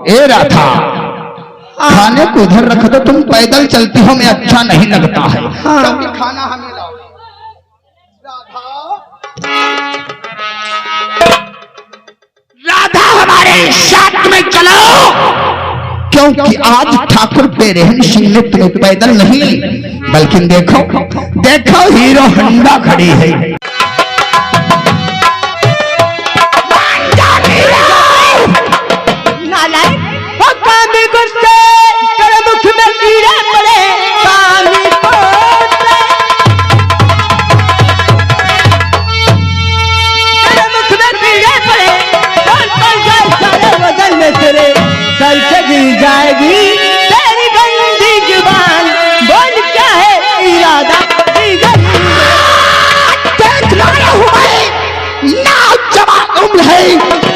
ए राधा, खाने को इधर रख दो, तुम पैदल चलती हो, मैं अच्छा नहीं लगता है, क्योंकि खाना हमें लाओ। राधा हमारे साथ में चलो, क्योंकि आज ठाकुर पेरेहन सिंह ने तुम्हें पैदल नहीं, बल्कि देखो देखो हीरो होंडा खड़ी है। जाएगी तेरी गंदी जुबान, बोल क्या है इरादा, नौजवान उम्र है,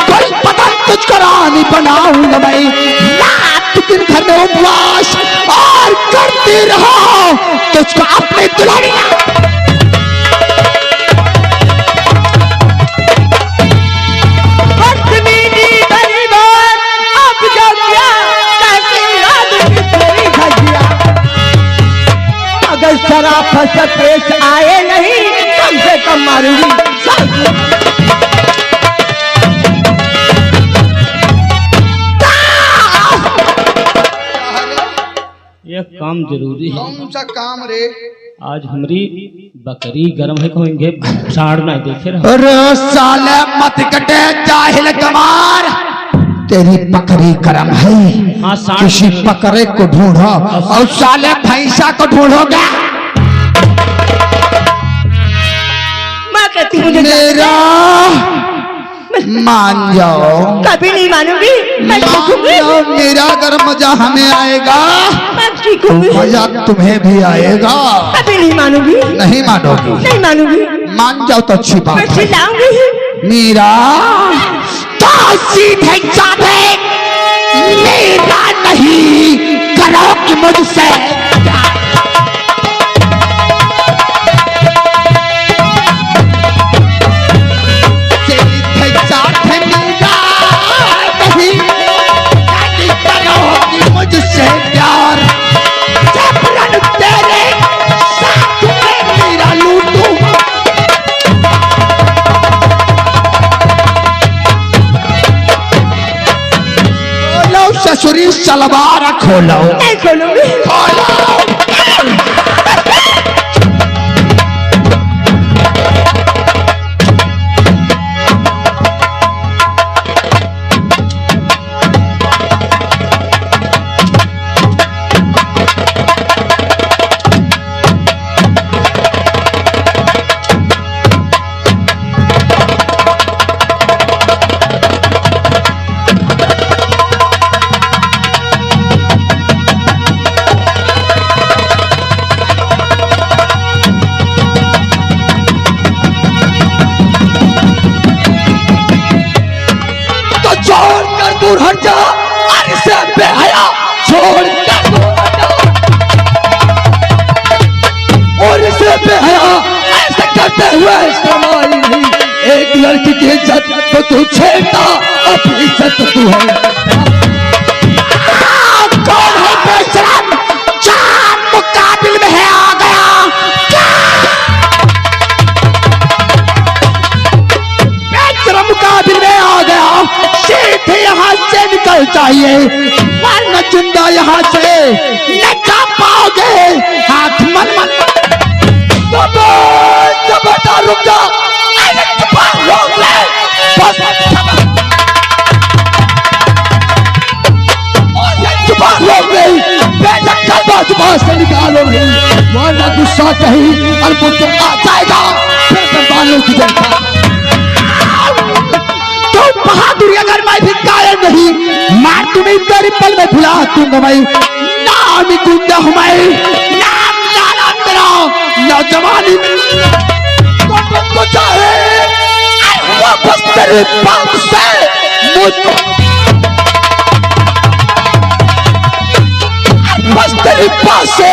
कोई पता तुझको रानी बनाऊंगा मैं, रात दिन घर में उपवास और करती रहो तुझको अपनी दुल्हनिया। शराब फसत पेश आए नहीं, कम से कम मारूंगी। यह काम जरूरी है। कौन सा काम रे? आज हमारी बकरी गर्म है, कहेंगे साड़ ना देखे रहो। अरे साले मत कटे जाहिल कमार, तेरी बकरी गर्म है। हाँ, किसी बकरे को ढूंढो और साले भैंसा को ढूंढोगे। मेरा मान जाओ, कभी नहीं मानूंगी, मैं मेरा अगर मजा हमें आएगा, मजा तुम्हें भी आएगा। कभी नहीं मानूंगी। नहीं मानोगी? नहीं मानूंगी। मान जाओ तो अच्छी बात है। चिल्लाऊंगी मेरा तो सीधे जाते, मेरा नहीं करोगी मुझसे। मुझसे प्यार जबरन तेरे साथ में मेरा लूटू। खोलो ससुरी सलवार खोलो। नहीं खोलूंगी। खोलो। दूर हट जा, अरे से बेहया छोड़ कर दूर हट जा। और इसे बेहया ऐसे करते हुए इस्तेमाल नहीं। एक लड़की की इज्जत तो तू छेड़ता, अपनी इज्जत तो तू है। कौन है बेशरम, जान मुकाबिल में है आ गया क्या? बेशरम मुकाबिल में आ गया, सीधे यहाँ से निकल चाहिए, वरना जिंदा यहाँ से न जा पाओगे। हाथ मन मन तो बेटा रुक जा, रोक ले बस। रोक ले बेटा, कलबा जुबान से निकालो नहीं, वरना गुस्सा कहीं और मुझे आ जाएगा बेटा बालों की जैसा। बहादुरी अगर मैं भी कायम नहीं, मार तुम्हें तेरी पल में भुला दूंगा मैं। नाम गुंडा हूं मैं, नाम लाला मेरा, नौजवानी में तो चाहे वापस तेरे पास से बस तेरे पास से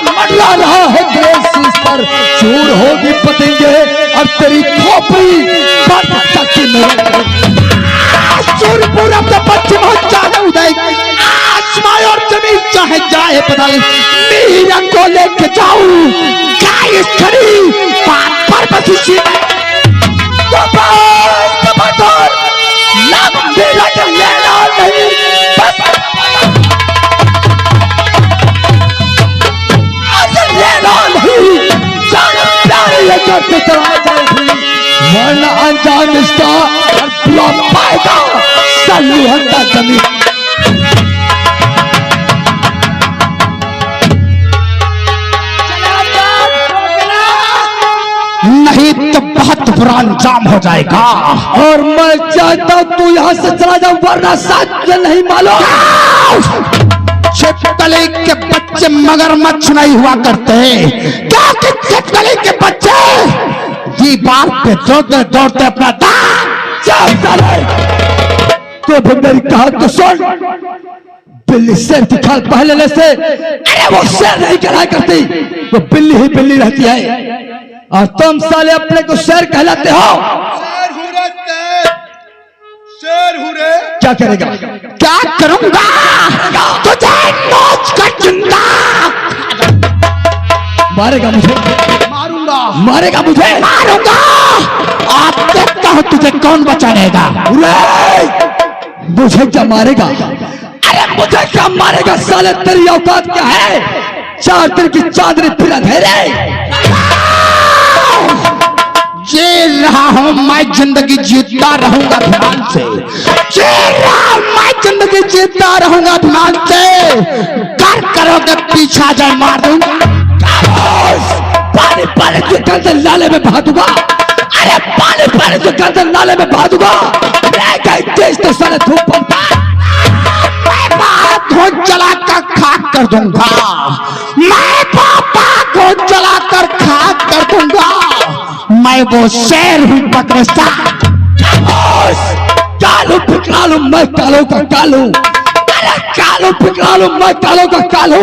मरला रहा है ग्रेसिस पर, चूर होगी पतेंगे और तेरी खोपड़ी पर तक की मेरे सूर्य पूरब से पश्चिम हो चाहे उदय, आसमान और जमीन चाहे जाए बदल, मीरा को लेके जाऊं गाय खड़ी बात पर बसी में तो बस खबरदार नाम मेरा के लेना नहीं बस आज लेना नहीं जान प्यारे ये करते चला जाएगी वरना अनजान रिश्ता और बुला पाएगा सल्लू हंता जमीन। नहीं तो बहुत बुरा अंजाम हो जाएगा और मैं चाहता हूं तू यहां से चला जा वरना साथ नहीं मालूम छिपकली के बच्चे मगरमच्छ नहीं हुआ करते क्या कि छिपकली के बच्चे दीवार पे दौड़ते दौड़ते अपना दांत तो भी मेरी कहा तो सुन बिल्ली शेर की खाल पहले से अरे वो शेर नहीं कहला करती वो बिल्ली ही बिल्ली रहती है और तुम साले अपने को शेर कहलाते हो। शेर हूँ रे तेज, शेर हूँ रे। क्या करेगा क्या करूंगा तुझे नोच कर जिंदा मारेगा मुझे मारूंगा मारेगा मुझे मारूंगा आप देखता हूं तुझे कौन बचाएगा मुझे क्या मारेगा अरे मुझे क्या मारेगा साले तेरी औकात क्या है 4 दिन की चादरी फिर अंधेरे जेल रहा हूं मैं जिंदगी जीतता रहूंगा ध्यान से जेल रहा मैं जिंदगी जीतता रहूंगा ध्यान से कर करोगे पीछा जाए मार दूंगा पानी पानी के अंदर नाले में बहा दूंगा अरे पानी पानी के अंदर नाले में बहा दूंगा तेज तो सारे धूप धूप जलाकर खाक कर दूंगा मैं पापा को जलाकर खाक कर दूंगा मैं वो शेर हूं बकरसा कालू फिकरा लू मैं कालो का कालू अरे कालू फिकरा लू मैं कालो का कालू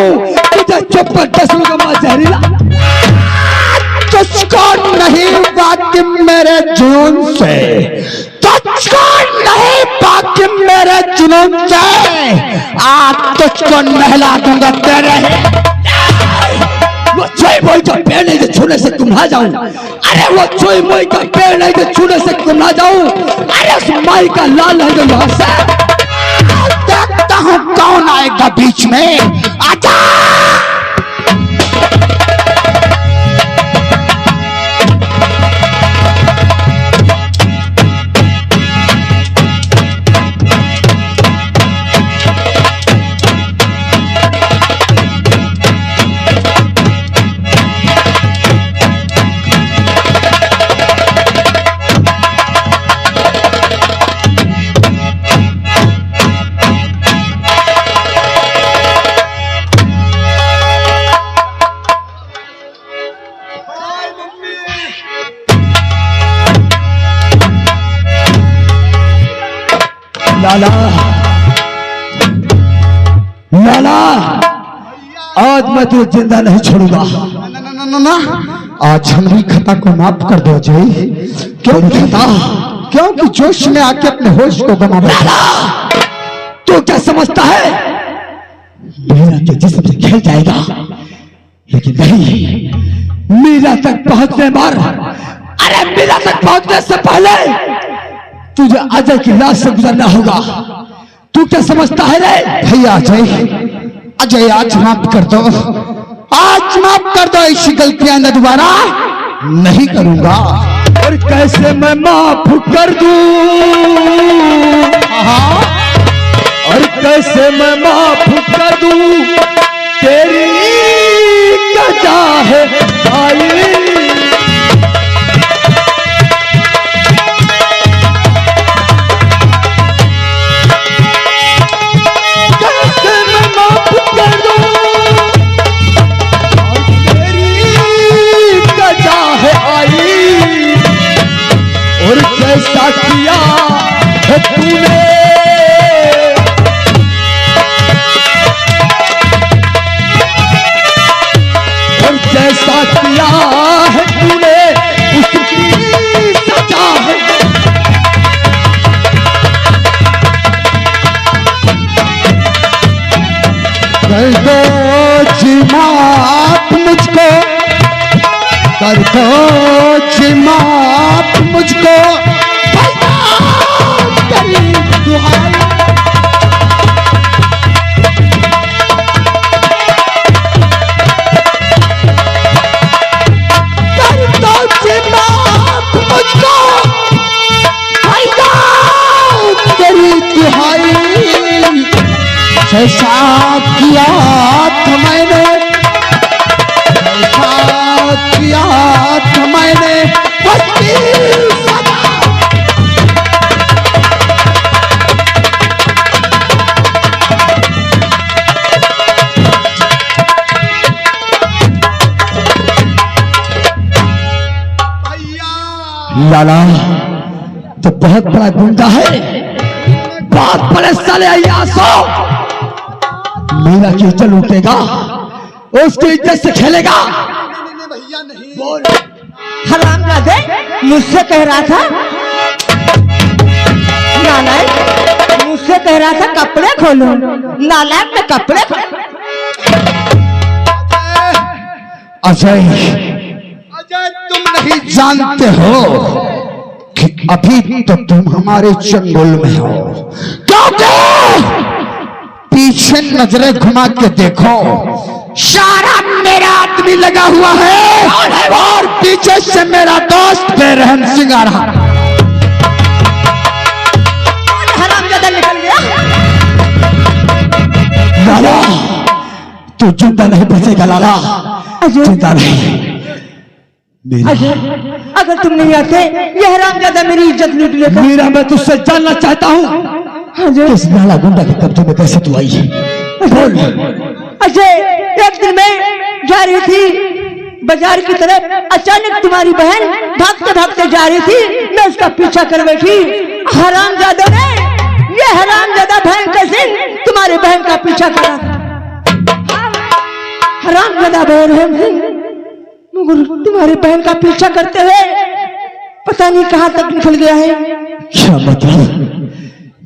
तुझे चुप कर दस लूंगा मैं जहरीला तुझको नहीं बाकी मेरे जुनून से तुझको नहीं बाकी मेरे जुनून से आज तुझको नहला दूंगा तेरे वो चोई मोई का पेड़ नहीं तो छूने से गुमरा जाऊं अरे वो चोई मोई का पेड़ नहीं तो छूने से गुमरा जाऊं अरे उस माई का लाल है जो यहाँ से देखता हूं कौन आएगा बीच में आजा लाला लाला आज मैं तुझे जिंदा नहीं छोड़ूंगा ना आज हमारी खता को माफ कर दो जय क्यों खता क्योंकि जोश में आके अपने होश को गवा बैठा तो क्या समझता है मेरा तो जिस्म से खेल जाएगा लेकिन नहीं मीरा तक पहुंचने मार अरे मीरा तक पहुंचने से पहले तुझे अजय की लाश से गुजरना होगा तू क्या समझता है रे भैया अजय आज माफ कर दो आज माफ कर दो ऐसी गलतियां न दोबारा नहीं करूंगा और कैसे मैं माफ कर दूं और कैसे मैं माफ कर दूं तेरी कजा है आई और कैसा किया है तूने और कैसा किया है तूने उसकी सजा है कर दो जी माफ मुझको, कर दो जी माफ मुझको, भैया तेरी दुहाई। ऐसा किया था मैंने, ऐसा किया था मैंने, बच्ची सदा। लाला तो बहुत बड़ा गुंडा है, बहुत बड़े साले अय्यासो। मेरा की इज्जत लूटेगा, उसकी इज्जत से खेलेगा। भैया नहीं बोल। हरामजादे, मुझसे कह रहा था नालायक, मुझसे कह रहा था कपड़े खोलो, नालायक में कपड़े खोलो। अजय, अजय तुम नहीं जानते हो कि अभी तो तुम हमारे चंगुल में हो, क्योंकि पीछे नजरें घुमा के देखो, सारा मेरा आदमी लगा हुआ है और पीछे से मेरा दोस्त बेरहम सिंह आ रहा। हरामजादा निकल गया। लाला तू जिंदा नहीं बचेगा, लाला जिंदा नहीं। अगर तुम नहीं आते ये हरामजादा मेरी इज्जत लूट लेता। मीरा, मैं तुझसे जानना चाहता हूँ इस नाला गुंडा के कब्जे में कैसे तू आई? बोल। अजय, एक दिन मैं जा रही थी बाजार की तरफ, अचानक तुम्हारी बहन भागते भागते जा रही थी, मैं उसका पीछा कर बैठी। हरामजादा ने, ये हरामजादा बहन कैसे तुम्हारे बहन का पीछा करा। हरामजादा बहन मगर तुम्हारे बहन का पीछा करते हुए पता नहीं कहां तक निकल गया है। क्या मतलब?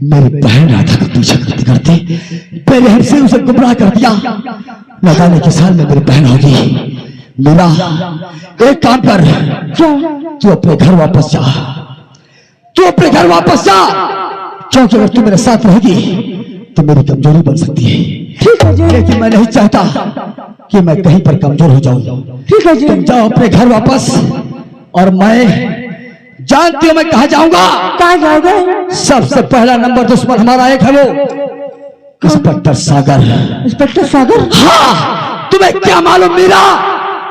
मेरी बहन राधा का पीछा करते करते बेरहम से उसे गुमराह कर दिया। न जाने के साल में मेरी बहन होगी। मीरा, एक काम कर, तू अपने घर वापस जा, तू अपने घर वापस जा, क्योंकि अगर तू मेरे साथ रहेगी तो मेरी कमजोरी बन सकती है। ठीक है जी। लेकिन मैं नहीं चाहता कि मैं कहीं पर कमजोर हो जाऊं। ठीक है जी। तुम जाओ अपने घर वापस, और मैं जानती हूं मैं कहा जाऊंगा। कहाँ जाओगे? सबसे पहला नंबर दुश्मन हमारा एक है, वो इंस्पेक्टर सागर। इंस्पेक्टर सागर? हाँ, तुम्हें क्या मालूम मीरा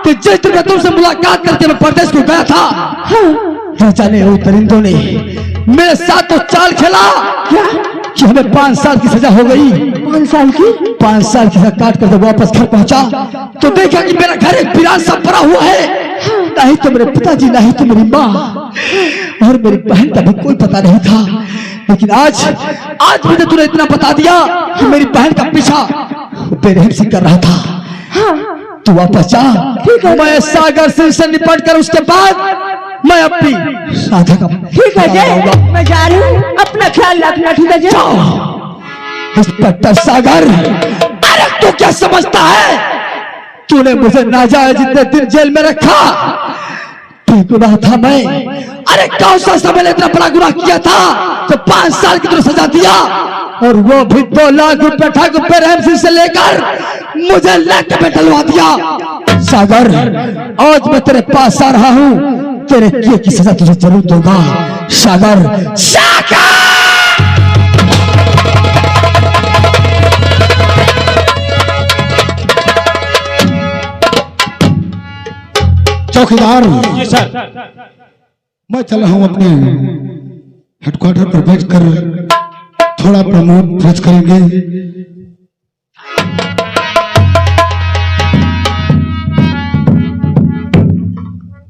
कि जिस दिन मैं तुमसे मुलाकात करके मैं परदेश को गया था, न जाने वो दरिंदों ने मेरे साथ तो चाल खेला कि हमें 5 साल की सजा हो गई। 5 साल की? 5 साल की सजा काट कर जब वापस घर पहुंचा तो देखा कि मेरा घर एक वीरान सा पड़ा हुआ है। नहीं तो मेरे पिताजी, नहीं तो मेरी माँ और मेरी बहन का भी कोई पता नहीं था। लेकिन आज मुझे तूने इतना बता दिया कि मेरी बहन का पीछा बेरहम से कर रहा था। तू वापस जा, मैं सागर सिंह से निपट कर उसके बाद मैं अपनी राधा का। ठीक है जी, मैं जा रही हूँ, अपना ख्याल रखना। ठीक है जी। इंस्पेक्टर सागर, अरे तू क्या समझता है? तूने मुझे नाजायज जितने दिन जेल में रखा, गुनाह था मैं। अरे कौन सा समय इतना बड़ा गुनाह किया था तो 5 साल की तुझे सजा दिया, और वो भी 2 लाख रुपए ठाकुर बेरहम सिंह से लेकर मुझे लैंड में डलवा दिया। सागर, आज मैं तेरे पास आ रहा हूँ, तेरे किए की सजा तुझे जरूर दूंगा। सागर, सागर! चौकीदार, जी सर। मैं चला हूं अपने हेडक्वार्टर पर बैठकर थोड़ा प्रमोट फ्रेश करेंगे।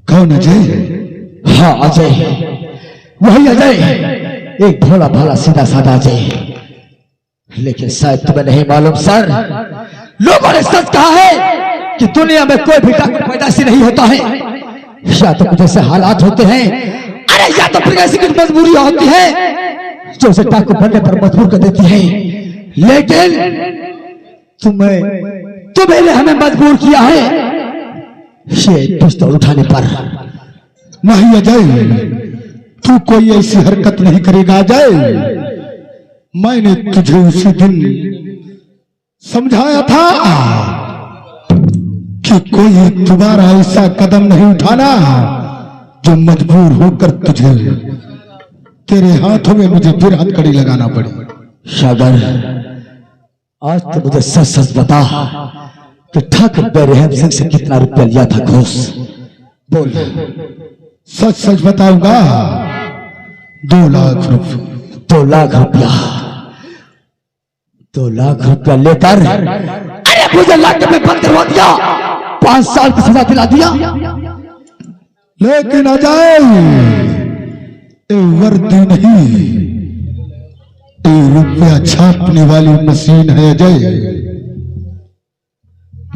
कौन अजय? हाँ अजय, वही अजय, एक भोला भाला सीधा साधा अजय। लेकिन शायद तुम्हें नहीं मालूम सर, लोगों ने सच कहा है कि दुनिया में कोई भी डाकू पैदाशी नहीं होता है, या तो कुछ ऐसे हालात होते हैं, अरे या तो फिर ऐसी कुछ मजबूरी होती है जो उसे डाकू बनने पर मजबूर कर देती है। लेकिन तुम्हें हमें मजबूर किया है ये पिस्तौल उठाने पर। नहीं अजय, तू कोई ऐसी हरकत नहीं करेगा अजय। मैंने तुझे उसी दिन समझाया था कि कोई दोबारा ऐसा कदम नहीं उठाना जो मजबूर होकर तुझे तेरे हाथों में मुझे फिर हथकड़ी लगाना पड़े। सागर, आज तो मुझे सच सच बता कि ठाकुर बेरहम सिंह से कितना रुपया लिया था घूस? बोल। सच सच बताऊंगा, 2 लाख रुपये। 2 लाख रुपया? 2 लाख रुपया लेकर अरे मुझे लाख में बंद करवा दिया, 5 साल की सजा दिला दिया। लेकिन अजय, ये वर्दी नहीं, ये रुपया छापने वाली मशीन है अजय।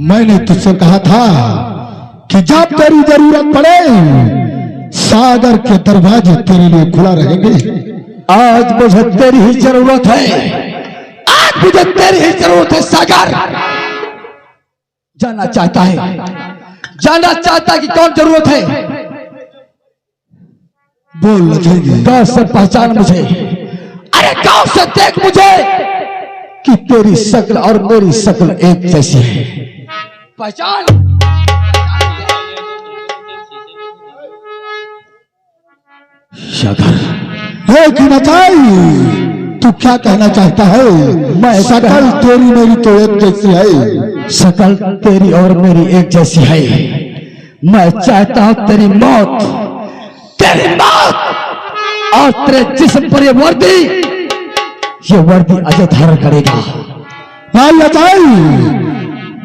मैंने तुझसे कहा था कि जब तेरी जरूरत पड़े सागर के दरवाजे तेरे लिए खुला रहेंगे। आज मुझे तेरी ही जरूरत है, आज मुझे तेरी ही जरूरत है सागर। जानना चाहता है कि कौन जरूरत है? बोल अजय। गांव से पहचान मुझे, अरे गांव से देख मुझे कि तेरी शक्ल और मेरी शक्ल एक जैसी है। पहचान। सागर, लेकिन अजय, तू क्या कहना चाहता है? मैं शकल तेरी मेरी तो एक जैसी है। शक्ल तेरी और मेरी एक जैसी है। मैं चाहता हूं तेरी मौत और तेरे जिस्म पर ये वर्दी अजय धारण करेगा। नहीं अजय,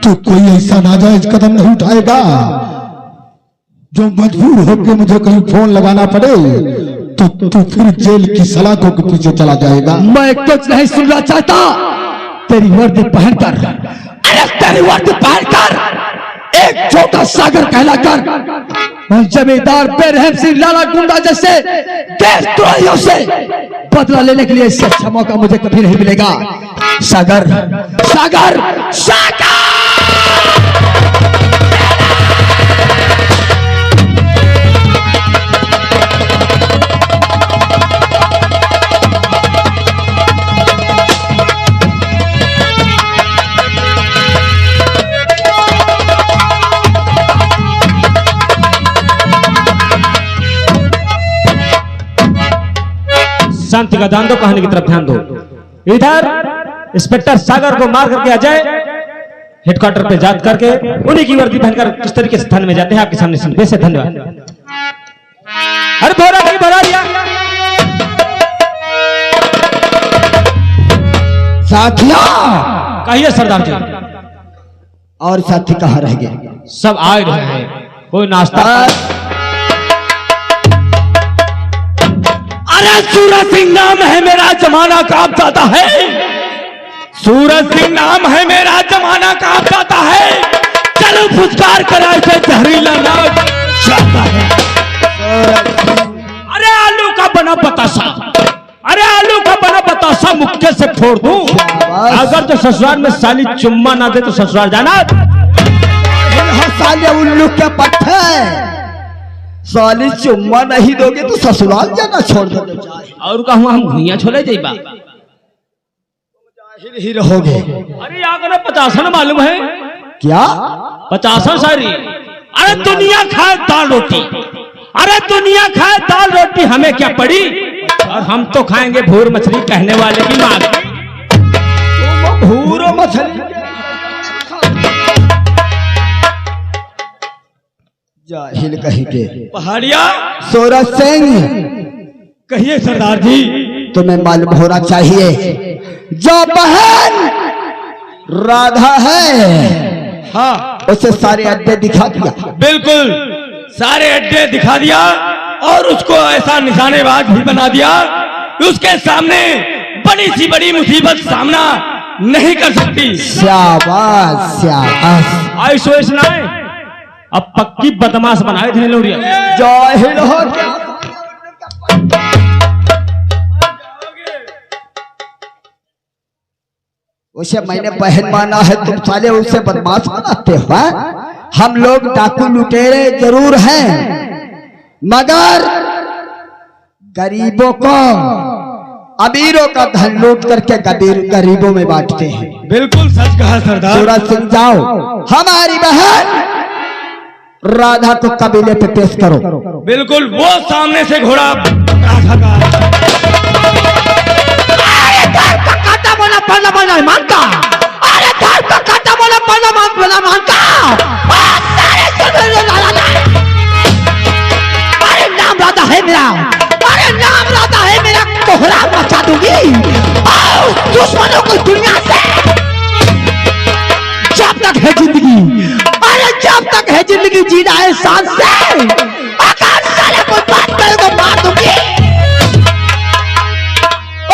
तू कोई ऐसा नाजायज कदम नहीं उठाएगा जो मजबूर होकर मुझे कहीं फोन लगाना पड़े तो तू फिर जेल की सलाखों के पीछे चला जाएगा। मैं कुछ नहीं सुनना चाहता। तेरी वर्दी पहनकर, अरे तेरी वर्दी पहनकर एक छोटा सागर कहलाकर जमींदार बेरहम सिंह लाला गुंडा जैसे देशद्रोहियों से बदला लेने के लिए इससे अच्छा मौका मुझे कभी नहीं मिलेगा। सागर, सागर, सागर! शांति का दान दो, कहानी की तरफ ध्यान दो। इधर इंस्पेक्टर सागर को मार करके अजय हेडक्वार्टर पे जात करके उन्हीं की वर्दी पहनकर किस तरीके से थाने में जाते हैं आपके सामने सुन। वैसे धन्यवाद। अरे भरा दिया साथिया, कहिए सरदार जी। और साथी कहाँ रह गए? सब आ रहे हैं, कोई नाश्ता। अरे सूरज सिंह नाम है मेरा, जमाना कांप जाता है। सूरज सिंह नाम है मेरा, जमाना कांप जाता है। चलो फुसकार कराए थे जहरीला नाग जाता है। अरे आलू का बना बतासा, अरे आलू का बना बतासा मुक्के से फोड़ दूं। अगर तो ससुराल में साली चुम्मा ना दे तो ससुराल जाना। साले उल्लू के पट्टे, साली चुम्मा नहीं दोगे तो ससुराल जाना छोड़ दो। और कहूँ हम भुइया छोले जाइबा ही रहोगे। अरे आगे 50 मालूम है क्या? 50 सारी। अरे दुनिया खाए दाल रोटी, अरे दुनिया खाए दाल रोटी, हमें क्या पड़ी? और हम तो खाएंगे भूर मछली, कहने वाले की मार। भूरो मछली जाहिल कहेंगे। पहाड़िया सूरज सिंह, कहिए सरदार जी। तुम्हें मालूम होना चाहिए जो बहन राधा है, हाँ उसे सारे अड्डे दिखा दिया। बिल्कुल, सारे अड्डे दिखा दिया और उसको ऐसा निशानेबाज भी बना दिया कि उसके सामने बड़ी सी बड़ी मुसीबत सामना नहीं कर सकती। शाबाश शाबाश। आयुष वैश ना है, अब पक्की बदमाश बनाए थे लोरिया। जाहिल हो क्या? उसे मैंने बहन माना है, तुम साले उसे बदमाश बनाते हो। हम लोग डाकू लुटेरे जरूर हैं, मगर गरीबों को, अमीरों का धन लूट करके गरीबों में बांटते हैं। बिल्कुल सच कहा सरदार। सूरज सिंह जाओ, हमारी बहन राधा को कबीले पे पेश करो। बिल्कुल, वो सामने से घोड़ा राधा का। काटा बोला पढ़ना पढ़ना मानता, अरे धर्म का काटा बोला पढ़ना मानता। अरे नाम राधा है मेरा, अरे नाम राधा है मेरा, कोहरा मचा दूंगी दुश्मनों को दुनिया से जब तक है जिंदगी। अरे जब तक है जिंदगी जीना है शान से, अगर साले कोई बात करे तो मार दूंगी।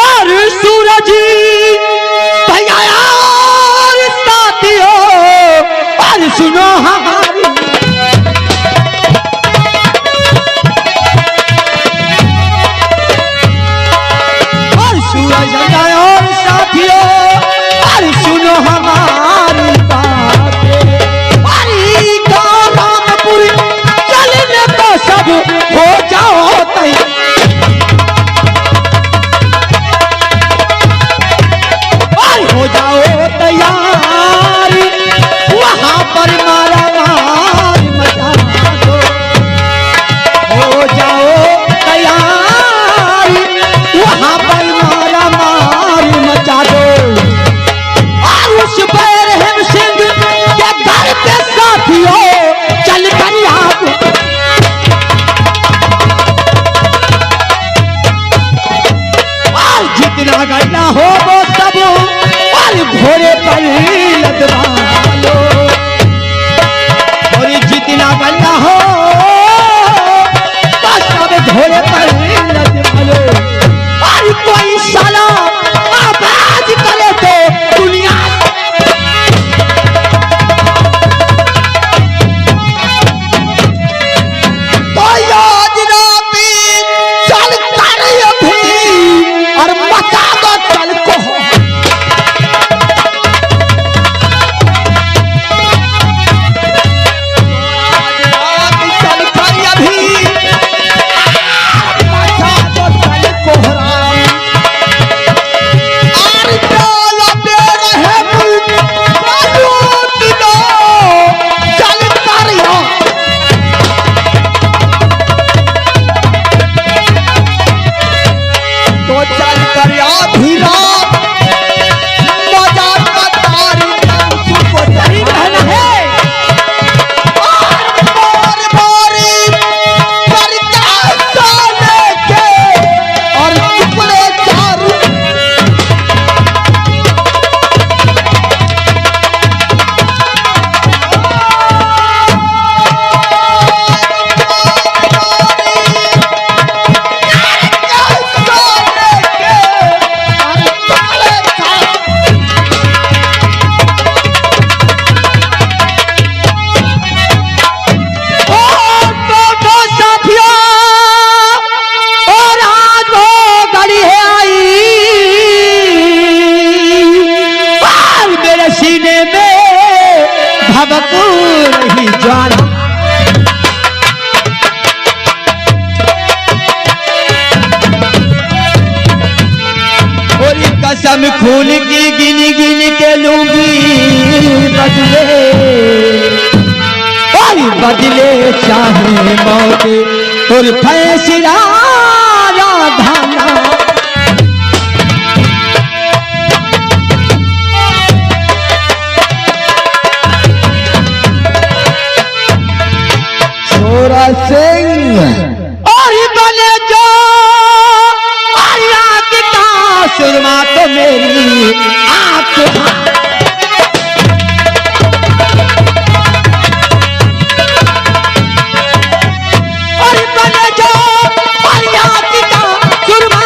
और सूरज भैया यार साथियों, और सुनो हमारी और सूरज भैया और साथियों, और सुनो हमारी बातें। अरे कामपुर चलने को सब हो जाओ तैयार, हो जाओ तैयार, वहां पर मारा मार मचा दो। हो जाओ तैयार, वहां पर मारा मार मचा दो। और उस बैरहम सिंह के घर पे साथियों चल कर आप, और जितना गढ़ना हो वो सब घोड़े पर लदवा लो। और जितना बनना हो बस सब घोड़े पर लदवा लो। और कोई साला आवाज करे तो दुनिया तो याद ना भी चल कर अभी, और मचा दो चल को। कसम खून की गिन गिन के लूंगी बदले, और बदले चाहे मौत और फैसला राधाना। सूरज सिंह और बने जो सुरमा तो मेरी आंख, और बने जो सुरमा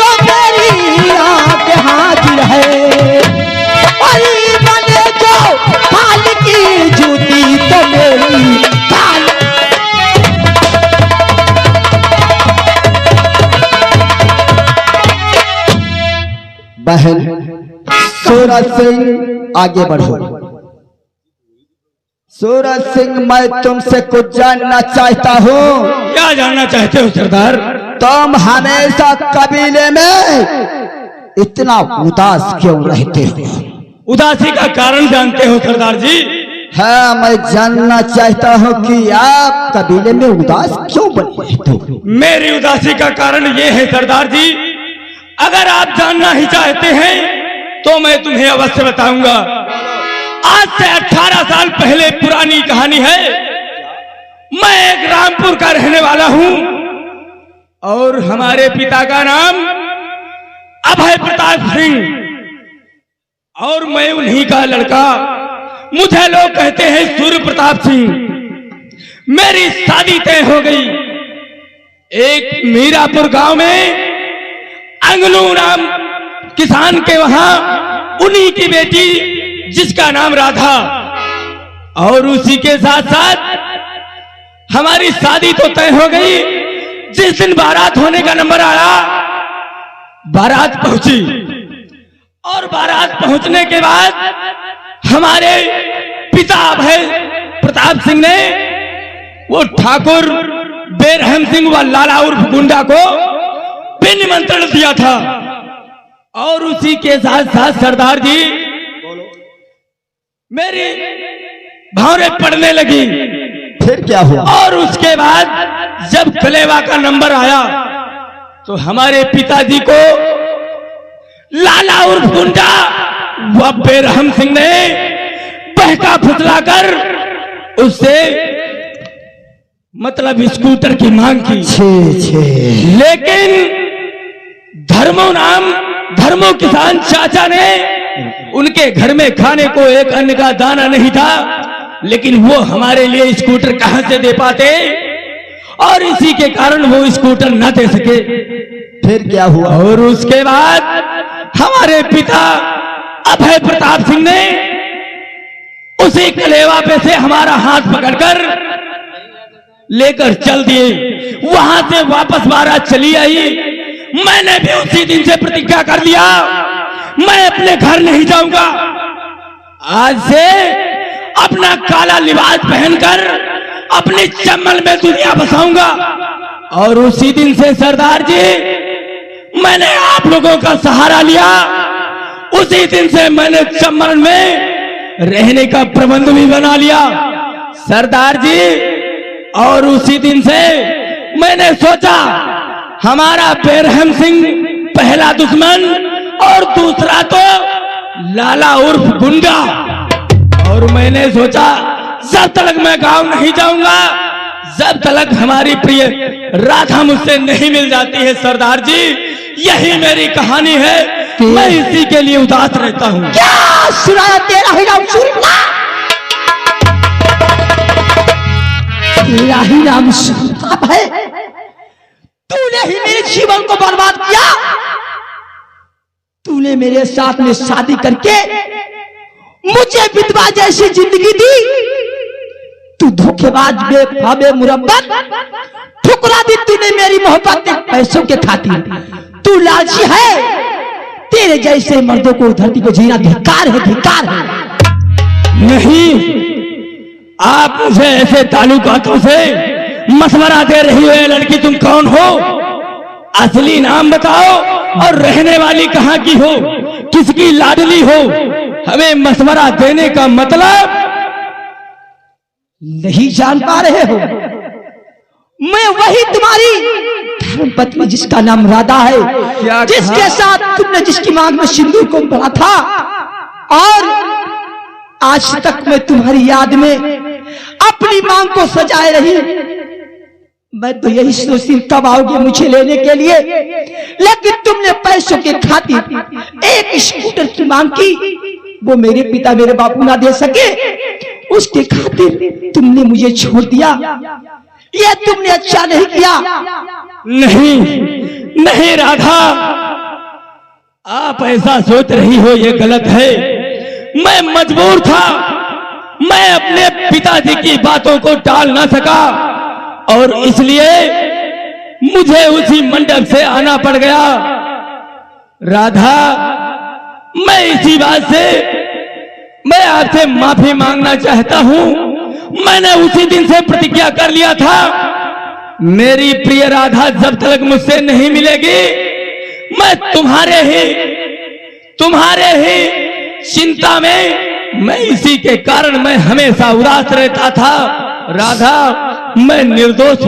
तो मेरी आंख हाजिर है। और बने जो फाल की जूती तो मेरी बहन सूरज सिंह आगे बढ़ो। सूरज सिंह, मैं तुमसे कुछ जानना चाहता हूँ। क्या जानना चाहते हो सरदार? तुम हमेशा कबीले में इतना उदास क्यों रहते हो? उदासी का कारण जानते हो सरदार जी? हाँ, मैं जानना चाहता हूँ कि आप कबीले में उदास क्यों बने रहते हो? मेरी उदासी का कारण ये है सरदार जी, अगर आप जानना ही चाहते हैं तो मैं तुम्हें अवश्य बताऊंगा। आज से 18 साल पहले पुरानी कहानी है। मैं एक रामपुर का रहने वाला हूं और हमारे पिता का नाम अभय प्रताप सिंह और मैं उन्हीं का लड़का। मुझे लोग कहते हैं सूर्य प्रताप सिंह। मेरी शादी तय हो गई। एक मीरापुर गांव में अंगनू नाम किसान के वहां उन्हीं की बेटी जिसका नाम राधा, और उसी के साथ साथ हमारी शादी तो तय हो गई। जिस दिन बारात होने का नंबर आया, बारात पहुंची और बारात पहुंचने के बाद हमारे पिता अभय प्रताप सिंह ने वो ठाकुर बेरहम सिंह व लाला उर्फ गुंडा को भी निमंत्रण दिया था। और उसी के साथ साथ सरदार जी मेरी भावरें पड़ने लगी। फिर क्या हुआ? और उसके बाद जब कलेवा का नंबर आया तो हमारे पिताजी को लाला उर्फ गुंडा व बेरहम सिंह ने बहका फुसलाकर उससे मतलब स्कूटर की मांग की। लेकिन धर्मो किसान चाचा ने उनके घर में खाने को एक अन्न का दाना नहीं था, लेकिन वो हमारे लिए स्कूटर कहां से दे पाते, और इसी के कारण वो स्कूटर न दे सके। फिर क्या हुआ? और उसके बाद हमारे पिता अभय प्रताप सिंह ने उसी कलेवा पे से हमारा हाथ पकड़कर लेकर चल दिए। वहां से वापस बारात चली आई। मैंने भी उसी दिन से प्रतिज्ञा कर लिया, मैं अपने घर नहीं जाऊंगा। आज से अपना काला लिबास पहनकर अपनी चम्मल में दुनिया बसाऊंगा। और उसी दिन से सरदार जी मैंने आप लोगों का सहारा लिया। उसी दिन से मैंने चम्मल में रहने का प्रबंध भी बना लिया सरदार जी। और उसी दिन से मैंने सोचा हमारा बेरहम सिंह पहला दुश्मन और दूसरा तो लाला उर्फ गुंडा। और मैंने सोचा जब तक मैं गांव नहीं जाऊंगा, जब तक हमारी प्रिय राधा मुझसे नहीं मिल जाती है सरदार जी। यही मेरी कहानी है, मैं इसी के लिए उदास रहता हूँ। क्या सुनाया तेरा ही नाम सुनना, तेरा ही नाम सुनता है। तूने ही मेरे जीवन को बर्बाद किया। तूने मेरे साथ में शादी करके मुझे विधवा जैसी जिंदगी दी। तू धोखेबाज बेवफा मुरब्बत ठुकरा दी तूने मेरी मोहब्बत पैसों के खातिर। तू लालची है। तेरे जैसे मर्दों को धरती को जीना धिक्कार है, धिक्कार है। नहीं, आप मुझे ऐसे ताल्लुकातों से मशवरा दे रही हो। लड़की तुम कौन हो? असली नाम बताओ और रहने वाली कहाँ की हो, किसकी लाडली हो? हमें मशवरा देने का मतलब नहीं जान पा रहे हो। मैं वही तुम्हारी धर्मपत्नी जिसका नाम राधा है, जिसके साथ तुमने जिसकी मांग में सिंदूर को पड़ा था। और आज तक मैं तुम्हारी याद में अपनी मांग को सजाए रही। मैं तो यही सोचती कब आओगे मुझे लेने के लिए, लेकिन तुमने पैसों के खातिर एक स्कूटर की मांग की। वो मेरे पिता मेरे बापू ना दे सके, उसके खातिर तुमने मुझे छोड़ दिया। ये तुमने अच्छा नहीं किया। नहीं नहीं राधा, आप ऐसा सोच रही हो ये गलत है। मैं मजबूर था, मैं अपने पिताजी की बातों को टाल ना सका और इसलिए मुझे उसी मंडप से आना पड़ गया। राधा, मैं इसी बात से मैं आपसे माफी मांगना चाहता हूं। मैंने उसी दिन से प्रतिज्ञा कर लिया था, मेरी प्रिय राधा जब तक मुझसे नहीं मिलेगी, मैं तुम्हारे ही चिंता में, मैं इसी के कारण मैं हमेशा उदास रहता था। राधा, मैं निर्दोष